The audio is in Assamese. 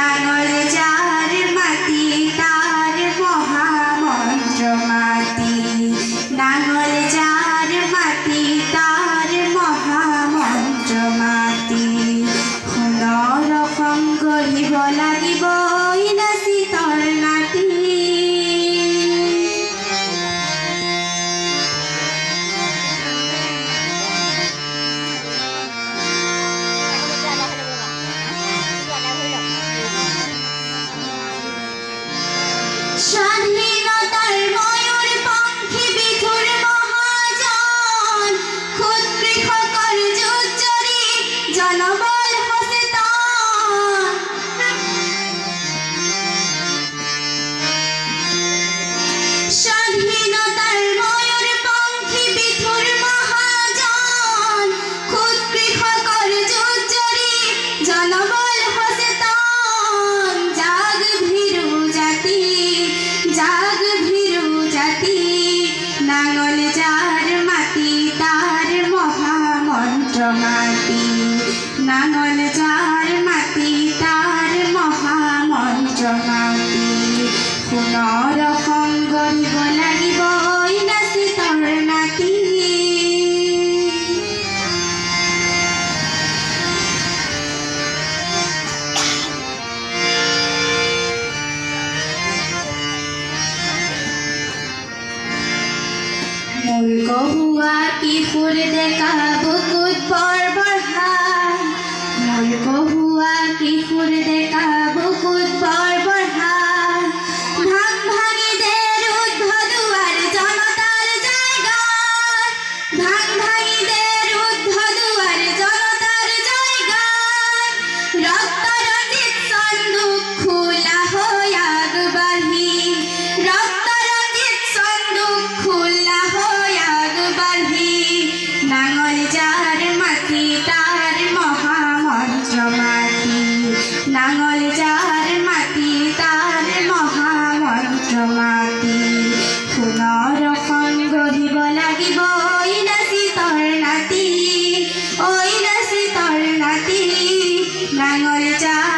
নাঙল যাৰ মাটি তাৰ মহামন্ত্ৰ মাটি নাঙল যাৰ মাটি তাৰ মহামন্ত্ৰ মাটি ৰকম গঢ়িব লাগিব ইনাচি তৰ নাতি স্বাধীনতাৰ ময়ূৰ পঙ্খী বিধুৰ মহাজন খুদ কৃষকৰ যুঁজৰি জনবল সচেতন স্বাধীনতাৰ ময়ূৰ পঙ্খী বিধুৰ মহাজন খুদ কৃষকৰ যুঁজৰি জনবল সচেতন জাগ ভীৰু জাতি জাগ ভীৰু জাতি নাঙল যাৰ মাটি তাৰ মহামন্ত্ৰ মাটি নাঙল যাৰ মাটি তাৰ মহামন্ত্ৰ মাটি সোণৰ অসম গঢ়িব লাগিব ইনাচি তৰ নাতি মূৰ্খ হোৱা কিশোৰ ডেকা বুকুত বৰ বঢ়াই মূৰ্খ হোৱা কিশোৰ ডেকা বুকুত বৰ বঢ়াই ভাগ ভাঙি দে ৰুদ্ধ দুৱাৰ জনতাৰ জয়গান ভাগ ভাঙি দে ৰুদ্ধ দুৱাৰ জনতাৰ জয়গান ৰক্ত ৰঞ্জিত সন্দুক খোলা হৈ আগবাঢ়ি ৰক্ত ৰঞ্জিত সন্দুক খোলা হৈ আগবাঢ়ি নাঙল যাৰ মাটি তাৰ মহামন্ত্ৰ মাটি নাঙল যাৰ মাটি তাৰ মহামন্ত্ৰ মাটি সোণৰ অসম গঢ়িব লাগিব ইনাচি তৰ নাতি নাচি তৰ নাতি নাঙল যাৰ